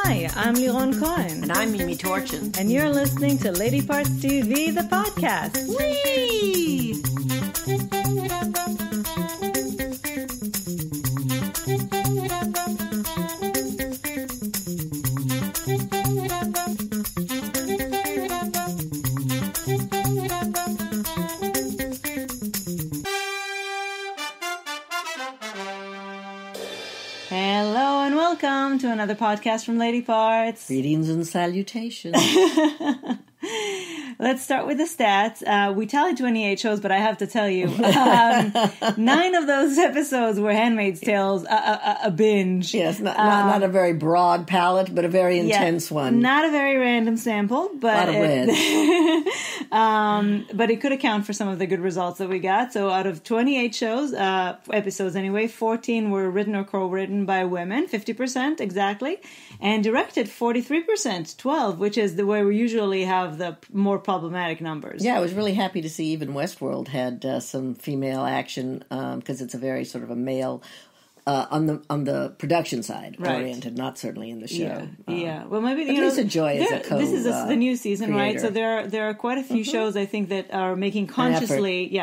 Hi, I'm Liron Cohen. And I'm Mimi Torchin. And you're listening to Lady Parts TV, the podcast. Whee! Hello and welcome to another podcast from Lady Parts. Greetings and salutations. Let's start with the stats. We tallied 28 shows, but I have to tell you, 9 of those episodes were Handmaid's Tales, a binge. Yes, not a very broad palette, but a very intense one. Not a very random sample, but a lot of red. But it could account for some of the good results that we got. So out of 28 shows, episodes anyway, 14 were written or co-written by women, 50% exactly, and directed 43%, 12, which is the way we usually have the more problematic numbers. Yeah, I was really happy to see even Westworld had some female action because it's a very sort of a male on the production side oriented, not certainly in the show. Yeah. Well, maybe Lisa Joy is a this is the new season, creator. right? So there are quite a few shows I think that are making consciously,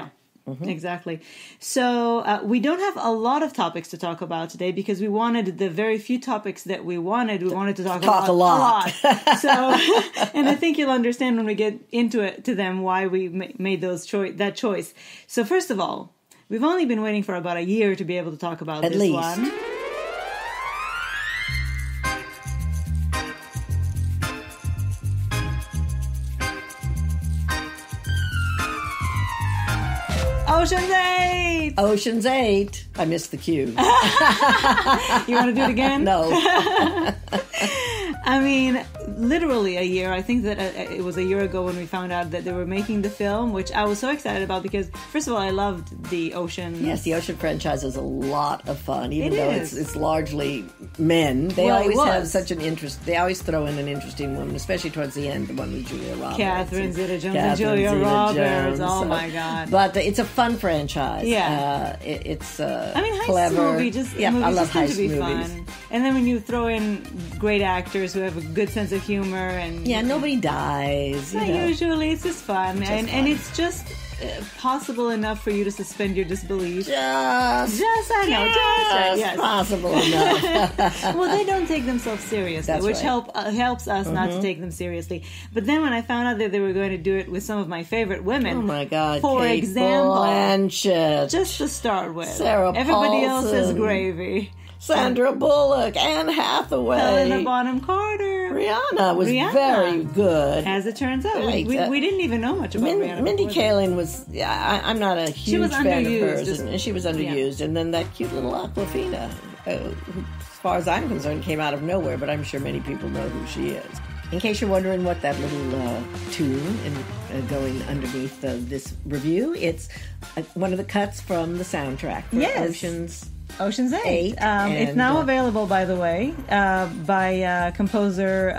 exactly. So we don't have a lot of topics to talk about today because we wanted the very few topics that we wanted to talk about a lot. So, and I think you'll understand when we get into them why we made that choice. So first of all, we've only been waiting for about a year to be able to talk about this one. Ocean's 8. I missed the cue. You want to do it again? No. I mean, literally a year. I think that it was a year ago when we found out that they were making the film, which I was so excited about because, first of all, I loved the Ocean. Yes, the Ocean franchise is a lot of fun, even though it's largely men. They always have such an interest. They always throw in an interesting woman, especially towards the end, the one with Julia Roberts. Catherine Zeta-Jones and Julia Roberts. Oh, my God. But it's a fun franchise. Yeah. It's heist clever. movies I love tend heist to be movies. Fun. And then when you throw in great actors who have a good sense of humor and nobody dies. Usually, it's just fun, and it's just possible enough for you to suspend your disbelief. Just possible enough. Well, they don't take themselves seriously, which helps us not to take them seriously. But then when I found out that they were going to do it with some of my favorite women, oh my God, for Cate example, Blanchett, just to start with, Sarah everybody Paulson, else is gravy. Sandra Bullock, Anne Hathaway, Helena Bonham Carter. Rihanna was very good. As it turns out. We didn't even know much about Rihanna. Mindy Kaling was, I'm not a huge fan of hers, and she was underused. And then that cute little Aquafina, as far as I'm concerned, came out of nowhere, but I'm sure many people know who she is. In case you're wondering what that little tune going underneath this review, it's one of the cuts from the soundtrack for Ocean's 8. It's now available, by the way, by composer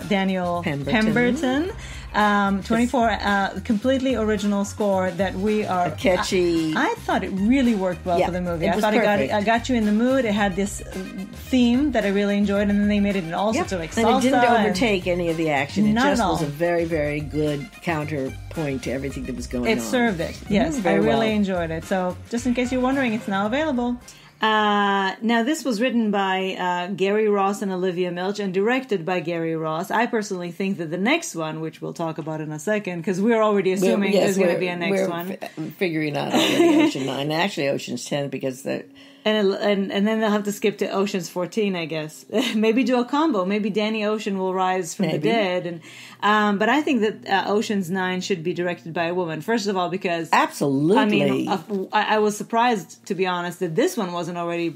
Daniel Pemberton. 24 completely original score that we are catchy. I thought it really worked well for the movie. I thought it got you in the mood. It had this theme that I really enjoyed, and then they made it in all sorts of like salsa. And it didn't overtake any of the action. It just was a very, very good counterpoint to everything that was going on. It served it. Yes, I really enjoyed it. So just in case you're wondering, it's now available. Now, this was written by Gary Ross and Olivia Milch and directed by Gary Ross. I personally think that the next one, which we'll talk about in a second, because we're already assuming there's going to be a next one. Figuring out already Ocean 9. Actually, Ocean's 10, because the... And then they'll have to skip to Ocean's 14, I guess. Maybe do a combo. Maybe Danny Ocean will rise from the dead. And but I think that Ocean's 9 should be directed by a woman. First of all, because... Absolutely. I mean, I was surprised, to be honest, that this one wasn't already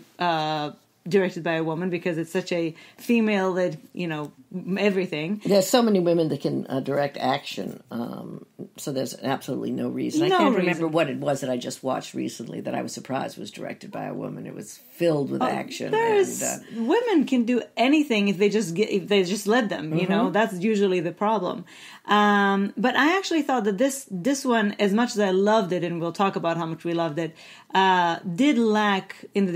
directed by a woman, because it's such a female-led, everything. There's so many women that can direct action, so there's absolutely no reason. I can't remember what it was that I just watched recently that I was surprised was directed by a woman. It was filled with action. Women can do anything if they just let them. You know, that's usually the problem. But I actually thought that this one, as much as I loved it, and we'll talk about how much we loved it, did lack in the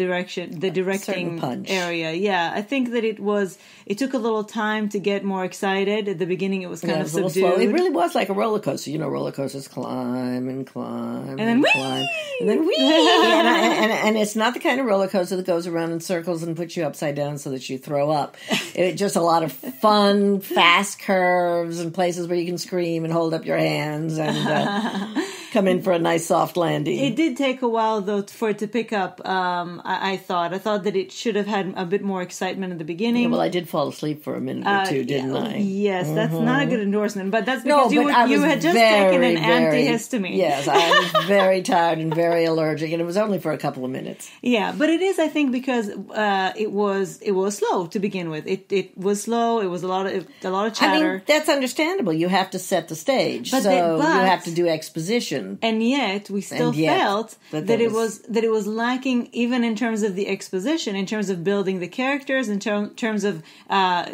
directing area. Yeah, I think that it took a little time to get more excited. At the beginning, it was kind of subdued. Slow. It really was like a roller coaster. You know, roller coasters climb and climb and then climb and then whee. and it's not the kind of roller coaster that goes around in circles and puts you upside down so that you throw up. It's just a lot of fun, fast curves and places where you can scream and hold up your hands and come in for a nice soft landing. It did take a while, though, for it to pick up. I thought that it should have had a bit more excitement at the beginning. Yeah, well, I did fall asleep for a minute or two, didn't I? Yes, that's not a good endorsement, but that's because you had just taken an antihistamine. Yes, I was very tired and very allergic, and it was only for a couple of minutes. Yeah, but it is, I think, because it was slow to begin with. It was slow. It was a lot of chatter. I mean, that's understandable. You have to set the stage, you have to do exposition. And yet, we still felt that it was lacking, even in terms of the exposition, in terms of building the characters, in terms of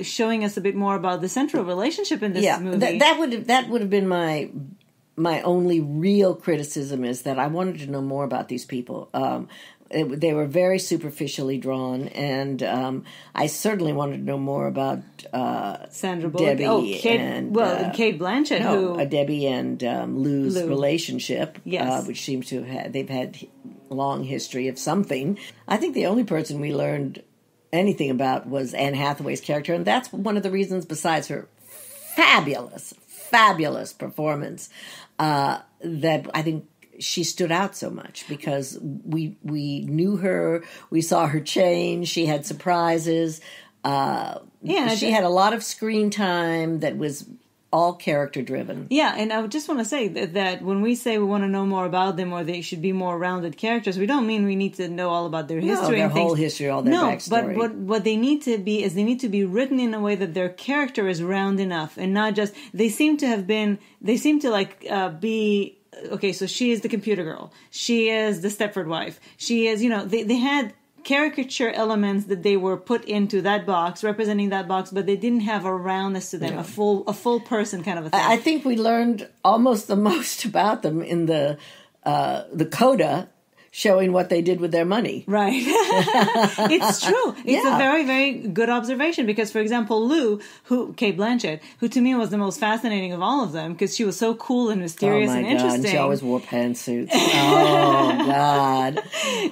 showing us a bit more about the central relationship in this movie. That would have been my only real criticism, is that I wanted to know more about these people. They were very superficially drawn, and I certainly wanted to know more about Sandra Bullock, Debbie Cate Blanchett, Debbie and Lou's relationship, yes. Which seems to have they've had a long history of something. I think the only person we learned anything about was Anne Hathaway's character, and that's one of the reasons, besides her fabulous performance, that I think she stood out so much, because we knew her, we saw her change, she had surprises, she had a lot of screen time that was all character driven. Yeah, and I just want to say that when we say we want to know more about them, or they should be more rounded characters, we don't mean we need to know all about their history. Their whole history, all their backstory. But what they need to be is they need to be written in a way that their character is round enough, and not just they seem to be. Okay, so she is the computer girl. She is the Stepford wife. She is, they had caricature elements that they were put into that box, representing that box, but they didn't have a roundness to them, a full person kind of a thing. I think we learned almost the most about them in the coda, showing what they did with their money. Right. It's true. It's a very, very good observation, because, for example, Cate Blanchett, who to me was the most fascinating of all of them, because she was so cool and mysterious and interesting. And she always wore pantsuits. Oh, God.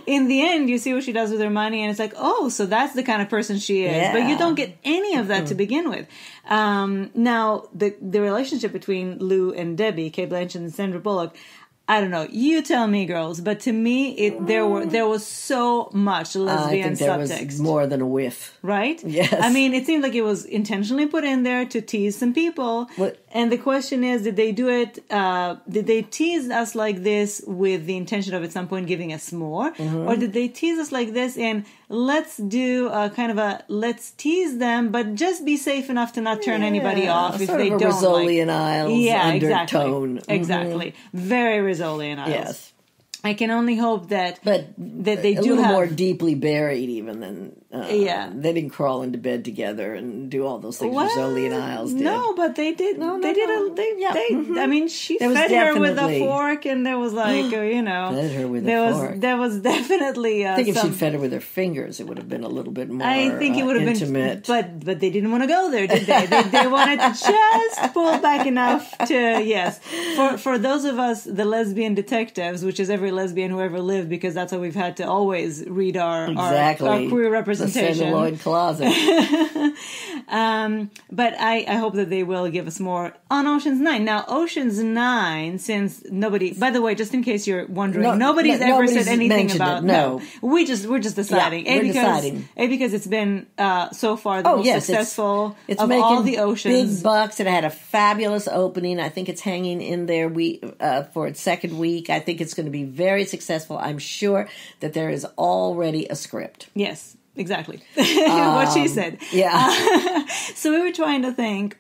In the end, you see what she does with her money, and it's like, oh, so that's the kind of person she is. Yeah. But you don't get any of that to begin with. Now, the relationship between Lou and Debbie, Cate Blanchett and Sandra Bullock, I don't know. You tell me, girls. But to me, there was so much lesbian subtext. There was more than a whiff, right? Yes. I mean, it seemed like it was intentionally put in there to tease some people. And the question is, did they do it? Did they tease us like this with the intention of at some point giving us more, or did they tease us like this and let's do let's tease them, but just be safe enough to not turn anybody off if they don't like Rizzolian Isles undertone. Exactly. Very Rizzolian Isles. Yes. I can only hope that they do a little more deeply buried, even than they didn't crawl into bed together and do all those things Rizzolian Isles did. No, but they did. I mean, she fed her with a fork, and there was like fed her with a fork. There was definitely. I think if she'd fed her with her fingers, it would have been a little bit more. I think it would have intimate. Been, but they didn't want to go there, did they? They wanted to just pull back enough to For those of us, the lesbian detectives, which is every lesbian who ever lived, because that's how we've had to always read our queer representation. The celluloid closet. But I hope that they will give us more on Ocean's 9. Now, Ocean's 9, since nobody, by the way, just in case you're wondering, nobody's ever said anything about it. We're just deciding. We're deciding. Because it's been so far the most successful it's of making all the Oceans. Big bucks. It had a fabulous opening. I think it's hanging in there for its second week. I think it's going to be very successful. I'm sure that there is already a script. Yes. exactly what she said. Yeah. So we were trying to think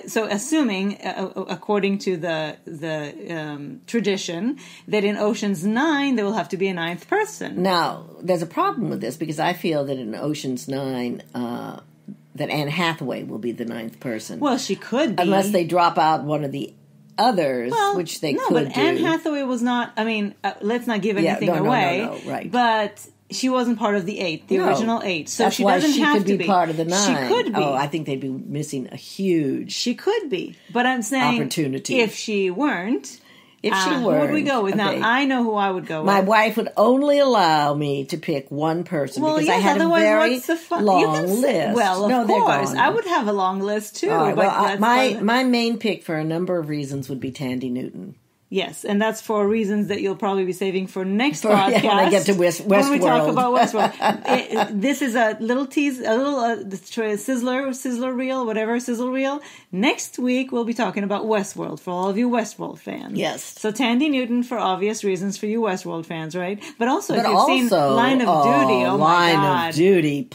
so assuming, according to the tradition, that in Ocean's 9 there will have to be a ninth person. Now, there's a problem with this because I feel that in Ocean's 9, that Anne Hathaway will be the ninth person. Well, she could be. Unless they drop out one of the others, which they could do. No, but Anne Hathaway was not, I mean, let's not give anything away. No, right. But she wasn't part of the 8, the original 8. So that's she why doesn't she have could to be part of the 9. She could be. Oh, I think they'd be missing a huge She could be. But I'm saying opportunity. If she weren't, who would we go with? Okay. Now, I know who I would go with. My wife would only allow me to pick one person because I had a very long list. Well, of course. I would have a long list, too. My main pick for a number of reasons would be Thandie Newton. Yes, and that's for reasons that you'll probably be saving for next podcast. When I get to Westworld. When we talk about Westworld. This is a little tease, a little sizzler reel, whatever, sizzle reel. Next week, we'll be talking about Westworld for all of you Westworld fans. Yes. So Thandie Newton for obvious reasons for you Westworld fans, right? But also, if you've seen Line of Duty, oh my God. Line of Duty.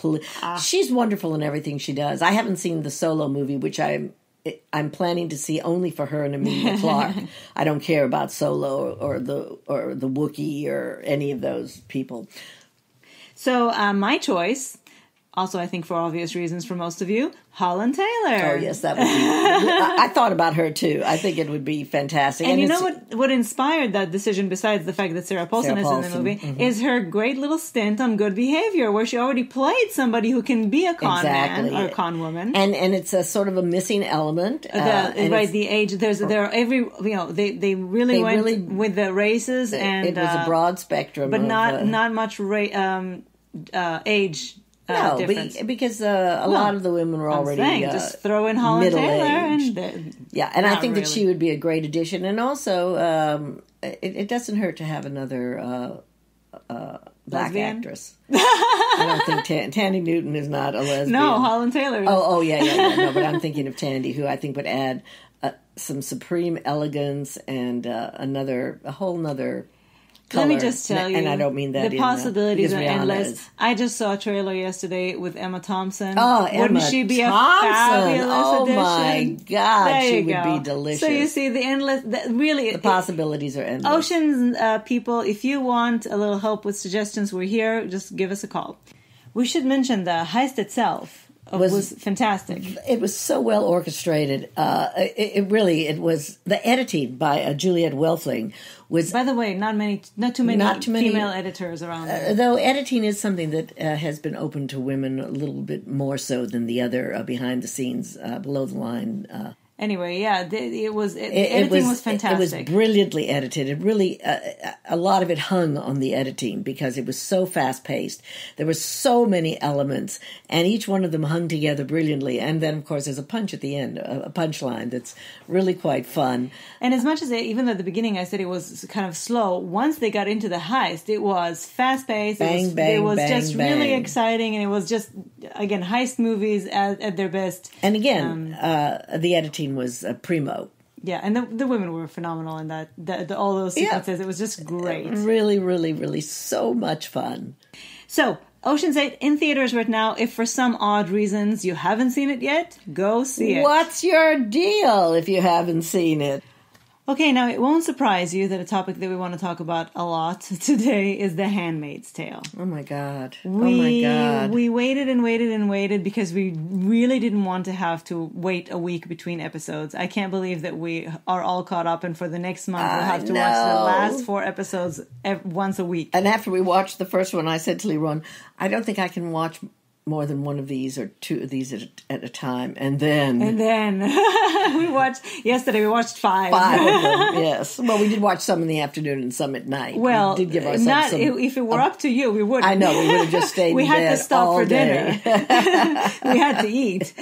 She's wonderful in everything she does. I haven't seen the Solo movie, which I'm planning to see only for her and Emilia Clarke. I don't care about Solo or the Wookiee or any of those people. So my choice, also I think for obvious reasons for most of you, Holland Taylor. Oh yes, that would be. I thought about her too. I think it would be fantastic. And you know what inspired that decision, besides the fact that Sarah Paulson is in the movie, is her great little stint on Good Behavior, where she already played somebody who can be a con man or a con woman. And it's a sort of a missing element. The age. They really went with the races, and it was a broad spectrum, but not much age. No, because a lot of the women were already just throw in Holland Taylor, and I think that she would be a great addition, and also it doesn't hurt to have another black actress. I don't think Thandie Newton is not a lesbian. No, Holland Taylor. Oh yeah. No, but I'm thinking of Thandie, who I think would add some supreme elegance and a whole nother. Color. Let me just tell you, and I don't mean that the possibilities are endless. I just saw a trailer yesterday with Emma Thompson. Oh, Wouldn't she be a fabulous addition? Oh my God, she would be delicious. So you see, the possibilities are endless. Ocean's people, if you want a little help with suggestions, we're here. Just give us a call. We should mention the heist itself. Was fantastic. It was so well orchestrated. It was the editing by Juliette Welfling was. By the way, not too many female editors around there. Though editing is something that has been open to women a little bit more so than the other behind the scenes, below the line. Anyway, yeah, editing was fantastic. It was brilliantly edited. It really, a lot of it hung on the editing because it was so fast-paced. There were so many elements, and each one of them hung together brilliantly. And then, of course, there's a punch at the end, a punchline that's really quite fun. And as much as even at the beginning I said it was kind of slow, once they got into the heist, it was fast-paced. It was just really exciting, and it was just, again, heist movies at their best. And again, the editing was primo. Yeah, and the women were phenomenal in that. All those sequences, it was just great. Really, really, really so much fun. So, Ocean's 8 in theaters right now. If for some odd reasons you haven't seen it yet, go see it. What's your deal if you haven't seen it? Okay, now it won't surprise you that a topic that we want to talk about a lot today is The Handmaid's Tale. Oh my God. We waited and waited and waited because we really didn't want to have to wait a week between episodes. I can't believe that we are all caught up, and for the next month we'll have to watch the last 4 episodes once a week. And after we watched the first one, I said to Liron, I don't think I can watch more than one of these or 2 of these at a time. And then we watched 5. 5 of them, yes. Well, we did watch some in the afternoon and some at night. Well, we did give ourselves if it were up to you, we wouldn't. I know, we would have just stayed we in had bed to stop all for day. Dinner. We had to eat.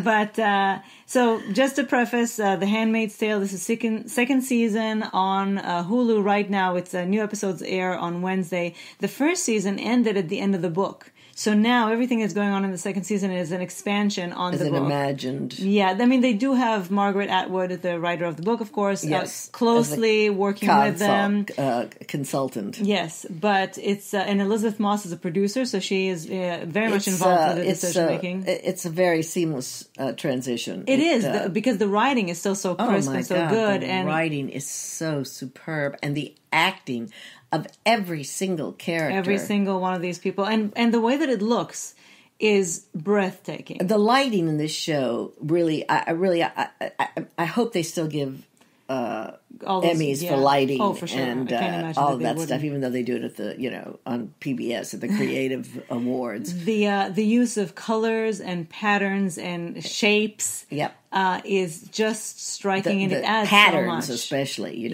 But so just to preface, The Handmaid's Tale, this is second season on Hulu right now. It's new episodes air on Wednesday. The first season ended at the end of the book. So now everything that's going on in the second season is an expansion on the book. Imagined. Yeah, I mean, they do have Margaret Atwood, the writer of the book, of course, yes, closely working with them. Consultant. Yes, but it's and Elizabeth Moss is a producer, so she is very much involved with the decision making. It's a very seamless transition. It is because the writing is still so crisp and so good, and writing is so superb, and the acting of every single character, every single one of these people, and the way that it looks is breathtaking. The lighting in this show really, I hope they still give all those, Emmys for lighting, for sure, and all of that stuff. Even though they do it at the on PBS at the Creative Awards, the use of colors and patterns and shapes, yep, is just striking, and it adds patterns, so much. Especially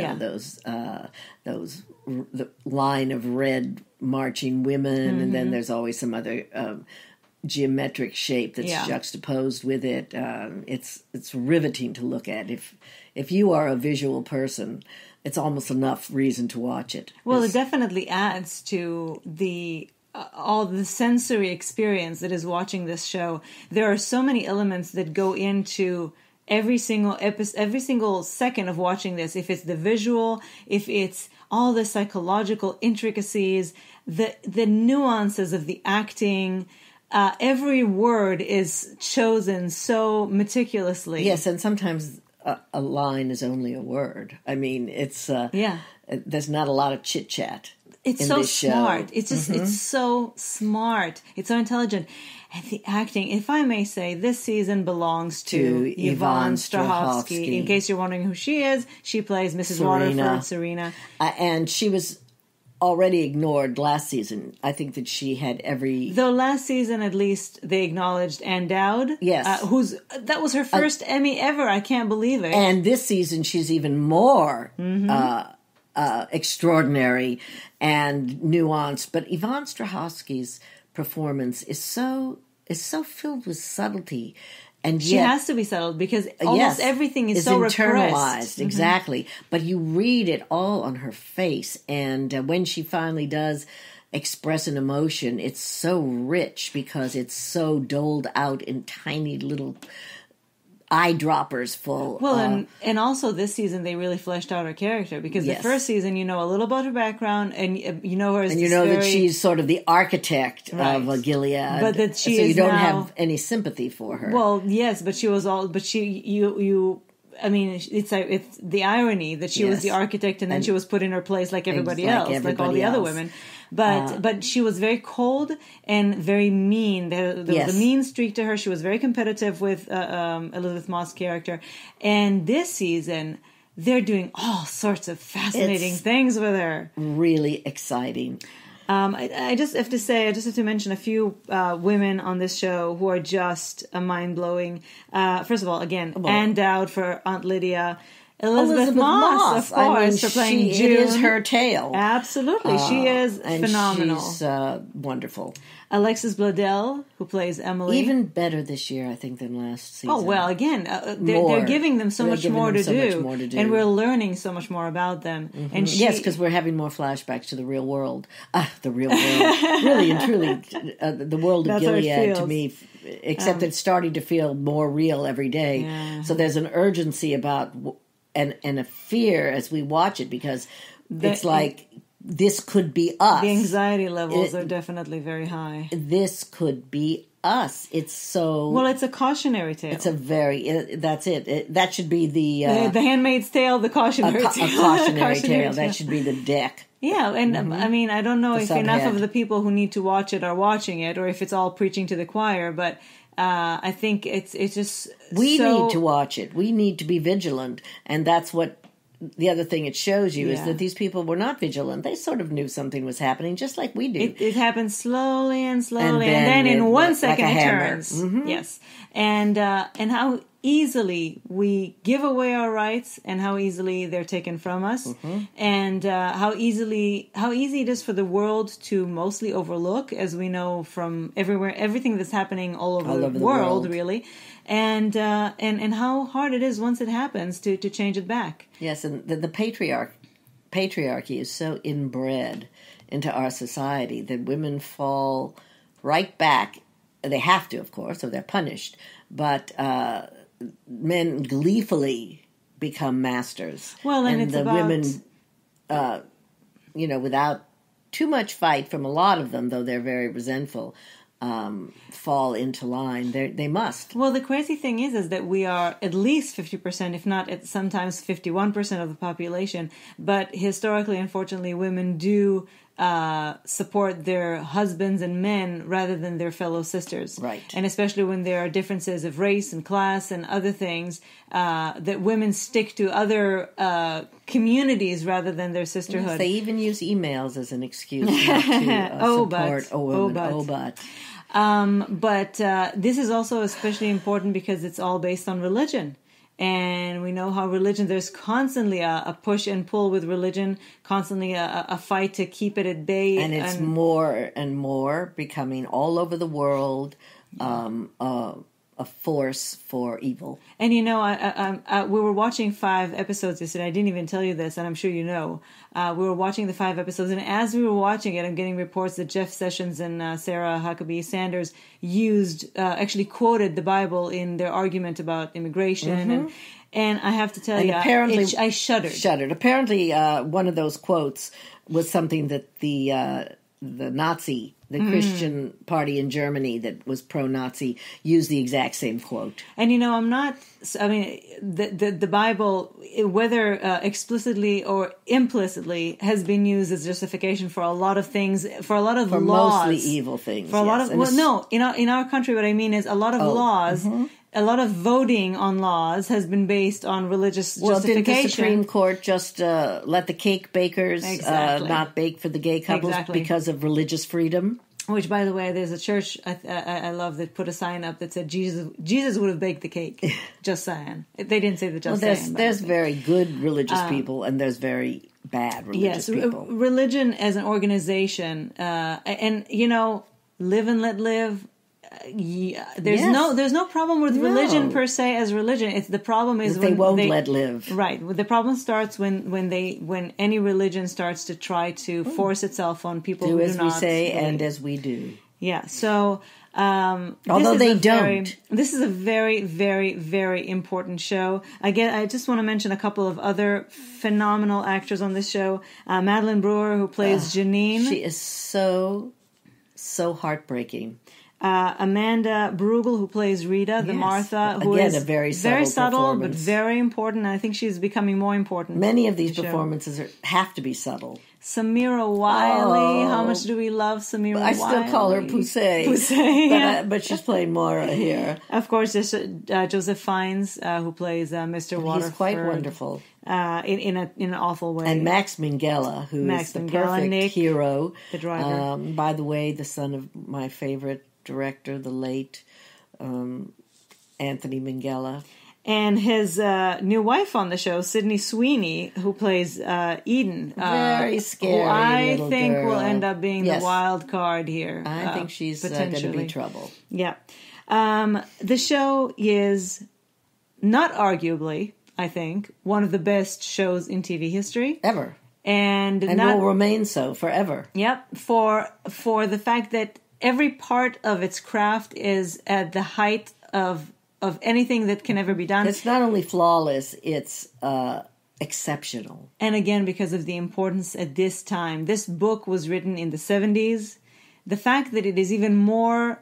those the line of red marching women, and then there's always some other geometric shape that's juxtaposed with it. It's riveting to look at. If you are a visual person, it's almost enough reason to watch it. Well, it definitely adds to the all the sensory experience that is watching this show. There are so many elements that go into every single every single second of watching this. If it's the visual, if it's all the psychological intricacies, the nuances of the acting. Every word is chosen so meticulously. Yes, and sometimes a line is only a word. I mean, it's there's not a lot of chit chat. It's so smart. It's just it's so smart. It's so intelligent. And the acting, if I may say, this season belongs to Yvonne Strahovski. In case you're wondering who she is, she plays Mrs. Waterford, Serena. And she was already ignored last season. I think that she had every... Though last season, at least, they acknowledged Ann Dowd. Yes. That was her first Emmy ever. I can't believe it. And this season, she's even more extraordinary and nuanced. But Yvonne Strahovski's performance is so filled with subtlety. And she has to be settled because almost everything is so internalized, repressed. Exactly. But you read it all on her face, and when she finally does express an emotion, it's so rich because it's so doled out in tiny little eyedroppers full. Well, and also this season they really fleshed out her character because the first season you know a little about her background and you know her as that she's sort of the architect of Gilead, but that she so is you don't now have any sympathy for her. Well, yes, but she was all. But you. I mean, it's the irony that she was the architect and then she was put in her place like everybody else, like all the other women. But she was very cold and very mean. There was a mean streak to her. She was very competitive with Elizabeth Moss' character. And this season, they're doing all sorts of fascinating things with her. Really exciting. I just have to mention a few women on this show who are just mind-blowing. First of all, again, Ann Dowd for Aunt Lydia. Elizabeth Moss, of course, for playing June. It is her tale. Absolutely. She is phenomenal. She's wonderful. Alexis Bledel, who plays Emily. Even better this year, I think, than last season. Oh, well, again, they're giving them so much more to do. And we're learning so much more about them. Mm-hmm. And yes, because we're having more flashbacks to the real world. The real world. Really and truly, the world of Gilead to me, except it's starting to feel more real every day. Yeah. So there's an urgency about... And a fear as we watch it because it's like this could be us. The anxiety levels are definitely very high. This could be us. It's so... Well, it's a cautionary tale. It's a very... that's it. That should be the Handmaid's Tale, the cautionary tale. A cautionary tale. That should be the deck. Yeah, and I mean, I don't know if enough of the people who need to watch it are watching it or if it's all preaching to the choir, but... I think it's just we need to watch it. We need to be vigilant, and that's what the other thing it shows you is that these people were not vigilant. They sort of knew something was happening, just like we do. It happens slowly and then in 1 second it turns. Mm-hmm. Yes, and how easily we give away our rights and how easily they're taken from us, and how easy it is for the world to mostly overlook, as we know from everything that's happening all over the world, really, and how hard it is once it happens to change it back. Yes, and the patriarchy is so inbred into our society that women fall right back. They have to, of course, or they're punished. But men gleefully become masters. Well, and it's the about women, without too much fight from a lot of them, though they're very resentful, fall into line. They must. Well, the crazy thing is that we are at least 50%, if not sometimes 51% of the population. But historically, unfortunately, women do support their husbands and men rather than their fellow sisters. Right. And especially when there are differences of race and class and other things, that women stick to other communities rather than their sisterhood. Yes, they even use emails as an excuse not to support a woman. But this is also especially important because it's all based on religion. And we know how religion, there's constantly a push and pull with religion, constantly a fight to keep it at bay. And it's more and more becoming all over the world a force for evil. And we were watching 5 episodes yesterday. I didn't even tell you this, and I'm sure you know. We were watching the 5 episodes, and as we were watching it, I'm getting reports that Jeff Sessions and Sarah Huckabee Sanders actually quoted the Bible in their argument about immigration. And I have to tell you, apparently, I shuddered. Apparently, one of those quotes was something that the Nazi, the Christian party in Germany that was pro-Nazi, used the exact same quote. And the Bible, whether explicitly or implicitly, has been used as justification for a lot of things, for a lot of laws, mostly evil things. For a lot of in our country, what I mean is a lot of laws. A lot of voting on laws has been based on religious justification. Didn't the Supreme Court just let the cake bakers not bake for the gay couples because of religious freedom? Which, by the way, there's a church I love that put a sign up that said Jesus would have baked the cake. Just saying. They didn't say the just saying. There's very good religious people and there's very bad religious people. Religion as an organization, and live and let live. There's no problem with religion per se as religion. It's the problem is when they won't let live. Right. The problem starts when any religion starts to try to force itself on people who do not. Do as we say and as we do. Yeah. So although they don't. This is a very, very, very important show. Again, I just want to mention a couple of other phenomenal actors on this show. Madeline Brewer, who plays Janine. She is so heartbreaking. Amanda Brugel, who plays Rita, the Martha, who is a very subtle but very important. And I think she's becoming more important. Many of these performances have to be subtle. Samira Wiley, how much do we love Samira Wiley? I still call her Poussey, but she's playing Maura here. Of course, there's Joseph Fiennes, who plays Mr. Waterford. He's quite wonderful. In an awful way. And Max Minghella, who is the perfect Nick, hero. The driver. By the way, the son of my favorite director, the late Anthony Minghella. And his new wife on the show, Sydney Sweeney, who plays Eden. Very scary who I think girl. will end up being the wild card here. I think she's going to be trouble. Yeah. The show is not arguably, I think, one of the best shows in TV history. Ever. And will remain so forever. Yep. For the fact that every part of its craft is at the height of anything that can ever be done. It's not only flawless, it's exceptional. And again, because of the importance at this time. This book was written in the 70s. The fact that it is even more,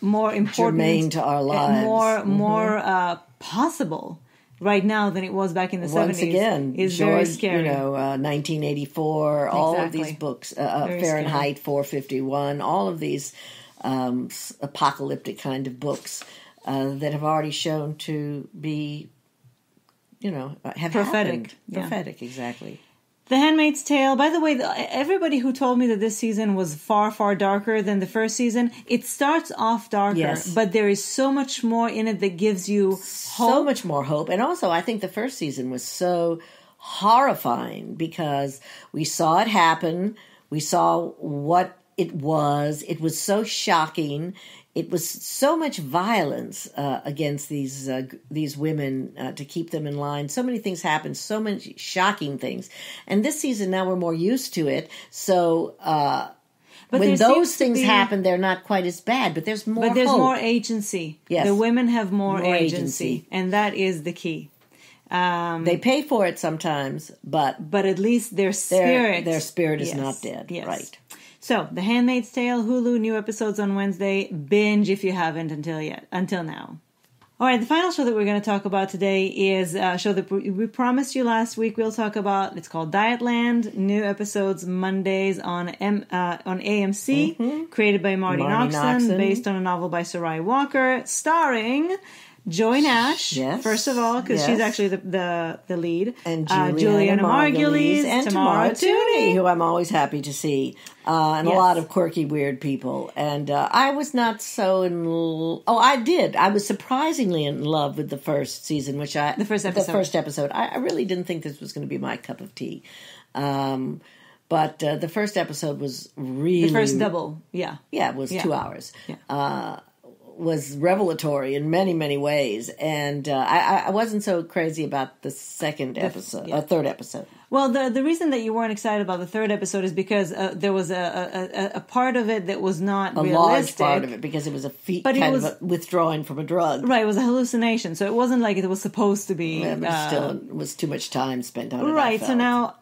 more important. Germane to our lives. More possible right now than it was back in the 70s. Once again, is very scary. 1984, exactly. All of these books, Fahrenheit 451, all of these apocalyptic kind of books that have already shown to be, have prophetic. Prophetic, exactly. The Handmaid's Tale. By the way, everybody who told me that this season was far, far darker than the first season, it starts off darker, but there is so much more in it that gives you hope. So much more hope. And also, I think the first season was so horrifying because we saw it happen. We saw what it was. It was so shocking. It was so much violence against these women to keep them in line. So many things happened, so many shocking things. And this season, now we're more used to it. So But when those things happen, they're not quite as bad, but there's more. But there's hope. More agency. Yes, the women have more agency, and that is the key. They pay for it sometimes, but at least their spirit is not dead. Yes. Right. So, The Handmaid's Tale, Hulu, new episodes on Wednesday. Binge if you haven't until now. All right, the final show that we're going to talk about today is a show that we promised you last week we'll talk about. It's called Dietland. New episodes Mondays on AMC, created by Marty Noxon, based on a novel by Sarai Walker, starring Joy Nash, first of all, because she's actually the lead. And Juliana Margulies and Tamara Tooney, who I'm always happy to see. And a lot of quirky, weird people. And I was not so in love. Oh, I did. I was surprisingly in love with the first season, the first episode. I really didn't think this was going to be my cup of tea. But the first episode was really... The first double, Yeah, it was 2 hours. Yeah. Was revelatory in many, many ways. And I wasn't so crazy about the third episode. Well, the reason that you weren't excited about the third episode is because there was a part of it that was not realistic. A large part of it, because it was a withdrawing from a drug. Right, it was a hallucination. So it wasn't like it was supposed to be. Yeah, but still, it was too much time spent on it. Right, so now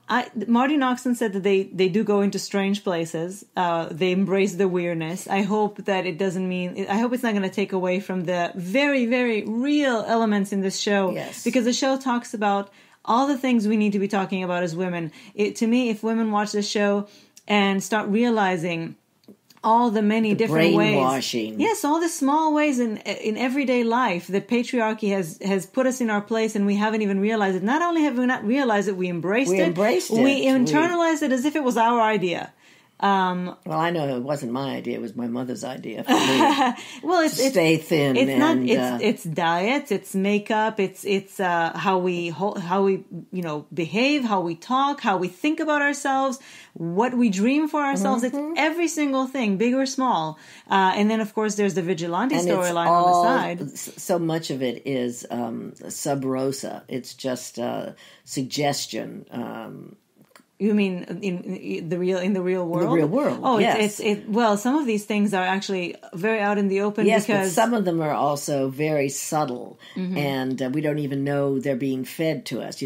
Marty Noxon said that they do go into strange places. They embrace the weirdness. I hope that it doesn't mean... I hope it's not going to take away from the very, very real elements in this show. Yes. Because the show talks about all the things we need to be talking about as women. To me, if women watch this show and start realizing all the many different ways, yes, all the small ways in everyday life that patriarchy has put us in our place, and we haven't even realized it. Not only have we not realized it, we embraced it. We internalized it as if it was our idea. Well, I know it wasn't my idea; it was my mother's idea. For me. Well, stay thin. It's diet, it's makeup, it's how we behave, how we talk, how we think about ourselves, what we dream for ourselves. It's every single thing, big or small. And then, of course, there's the vigilante storyline on the side. So much of it is sub rosa. It's just suggestion. You mean in the real world? In the real world. Oh, yes. Well, some of these things are actually very out in the open. Yes, because but some of them are also very subtle, and we don't even know they're being fed to us.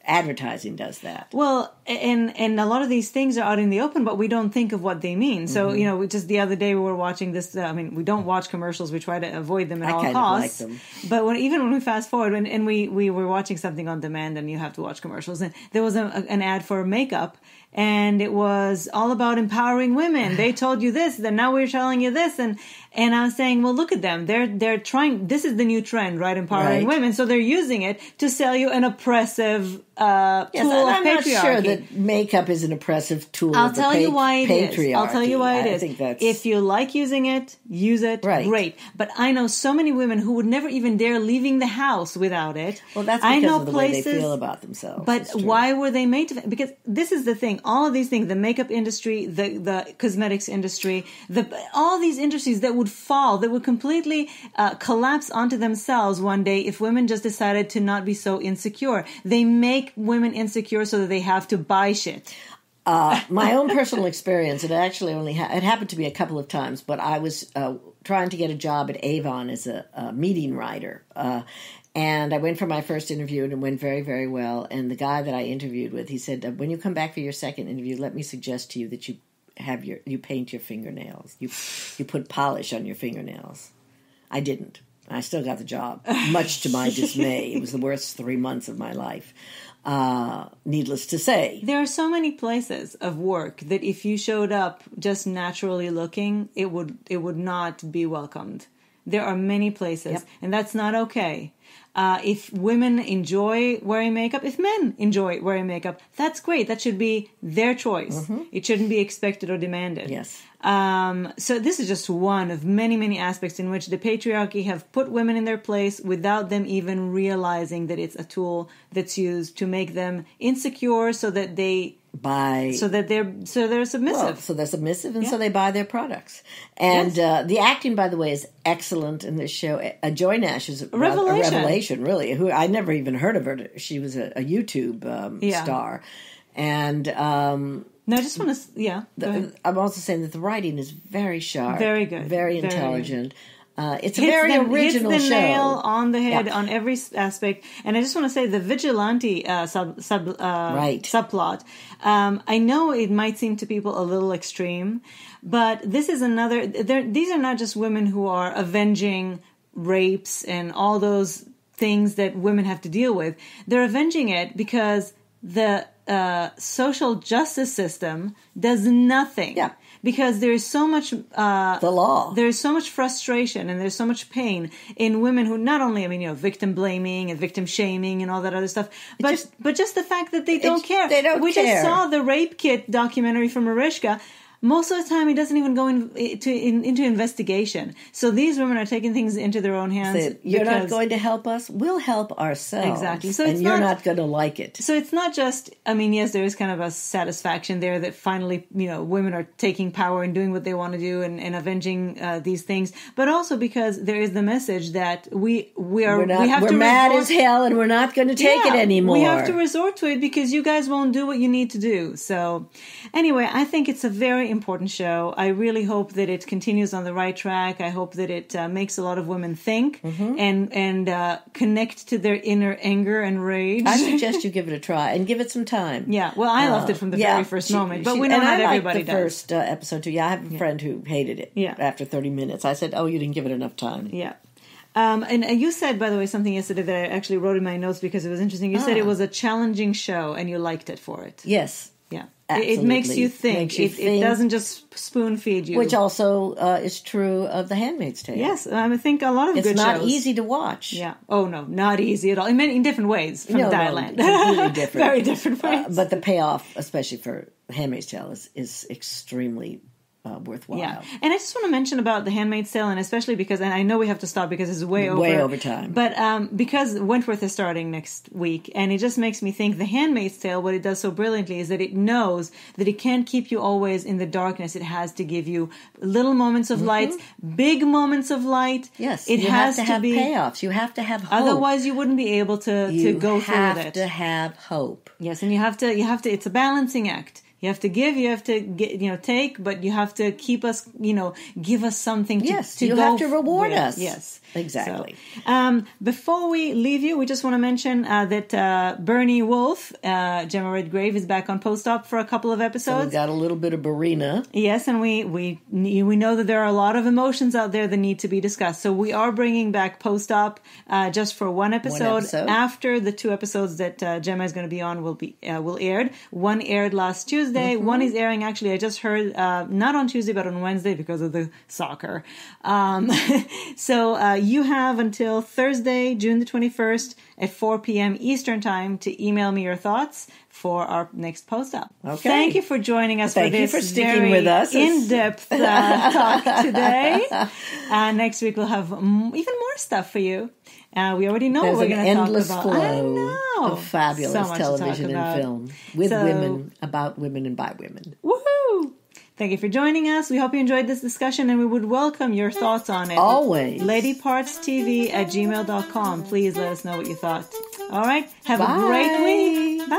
Advertising does that. Well, and a lot of these things are out in the open, but we don't think of what they mean. So, just the other day we were watching this. We don't watch commercials. We try to avoid them at all costs. I kind of like them. But even when we fast forward, and we were watching something on demand, and you have to watch commercials, and there was an ad for makeup, and it was all about empowering women. They told you this, then now we're telling you this, and I was saying, well, look at them. They're trying. This is the new trend, right? Empowering women. So they're using it to sell you an oppressive tool of patriarchy. I'm not sure that makeup is an oppressive tool. I'll tell you why it is. I'll tell you why it is. I think that's... If you like using it, use it. Right. Great. But I know so many women who would never even dare leaving the house without it. Well, that's because of the way they feel about themselves. But why were they made to? Because this is the thing. All of these things, the makeup industry, the cosmetics industry, all these industries that would fall, that would completely collapse onto themselves one day if women just decided to not be so insecure. They make women insecure so that they have to buy shit. My own personal experience, it actually it happened to me a couple of times, but I was trying to get a job at Avon as a meeting writer. And I went for my first interview, and it went very, very well. And the guy that I interviewed with, he said, when you come back for your second interview, let me suggest to you that you paint your fingernails. You put polish on your fingernails. I didn't. I still got the job, much to my dismay. It was the worst 3 months of my life. Needless to say. There are so many places of work that if you showed up just naturally looking, it would not be welcomed. There are many places, and that's not okay. If women enjoy wearing makeup, if men enjoy wearing makeup, that's great. That should be their choice. It shouldn't be expected or demanded. Yes. So this is just one of many, many aspects in which the patriarchy have put women in their place without them even realizing that it's a tool that's used to make them insecure so that they're submissive. Well, so they're submissive, and so they buy their products. And the acting, by the way, is excellent in this show. Joy Nash is a revelation, really. Who I never even heard of her. She was a YouTube star. And no, I just want to, I'm also saying that the writing is very sharp. Very good. Very intelligent. It's a very original show. Hits the nail on the head on every aspect. And I just want to say the vigilante subplot. I know it might seem to people a little extreme, but this is another. These are not just women who are avenging rapes and all those things that women have to deal with. They're avenging it because the social justice system does nothing. Yeah. Because there is so much the law. There is so much frustration and there's so much pain in women who not only, victim blaming and victim shaming and all that other stuff, but just the fact that they don't care. They don't care. We just saw the Rape Kit documentary from Mariska. Most of the time, he doesn't even go into investigation. So these women are taking things into their own hands. You're not going to help us? We'll help ourselves. Exactly. So and you're not going to like it. So it's not just, yes, there is kind of a satisfaction there that finally, women are taking power and doing what they want to do and avenging these things. But also because there is the message that we're mad as hell and we're not going to take it anymore. We have to resort to it because you guys won't do what you need to do. So anyway, I think it's a very important show. I really hope that it continues on the right track. I hope that it makes a lot of women think and connect to their inner anger and rage. I suggest you give it a try and give it some time. Yeah, well, I loved it from the very first moment, but we know not everybody does. I liked the first episode too. Yeah, I have a friend who hated it after 30 minutes. I said, you didn't give it enough time. Yeah. And you said, by the way, something yesterday that I actually wrote in my notes because it was interesting. You said it was a challenging show and you liked it for it. Yes. Yeah. Absolutely. It makes you think. It doesn't just spoon feed you. Which also is true of The Handmaid's Tale. Yes, I think a lot of good shows. It's not easy to watch. Yeah. Oh, no, not easy at all. In different ways from Dietland. Completely different. Very different ways. But the payoff, especially for Handmaid's Tale, is extremely worthwhile. Yeah, and I just want to mention about The Handmaid's Tale, and especially because, and I know we have to stop because it's way over time. But because Wentworth is starting next week, and it just makes me think The Handmaid's Tale, what it does so brilliantly is that it knows that it can't keep you always in the darkness. It has to give you little moments of light, big moments of light. Yes, it has to have payoffs. You have to have hope. Otherwise, you wouldn't be able to go through with it. You have to have hope. Yes, and you have to. It's a balancing act. You have to give, you have to take, but you have to keep us, give us something to you go have to reward with. us. Yes. Exactly. So, before we leave you, we just want to mention that Bernie Wolf, Gemma Redgrave, is back on Post-Op for a couple of episodes. So we got a little bit of Barina. Yes, and we know that there are a lot of emotions out there that need to be discussed. So we are bringing back Post-Op just for one episode. After the 2 episodes that Gemma is going to be on will aired. One aired last Tuesday. One is airing, actually, I just heard, not on Tuesday, but on Wednesday because of the soccer. So you have until Thursday, June the 21st at 4 p.m. Eastern Time to email me your thoughts for our next Post-Op. Okay. Thank you for joining us for this sticking with us. In-depth talk today. Next week we'll have even more stuff for you. We already know what we're going to talk about. There's an endless flow of fabulous television and film with women, about women, and by women. Woohoo! Thank you for joining us. We hope you enjoyed this discussion, and we would welcome your thoughts on it. Always. ladypartstv@gmail.com. Please let us know what you thought. All right. Have a great week. Bye.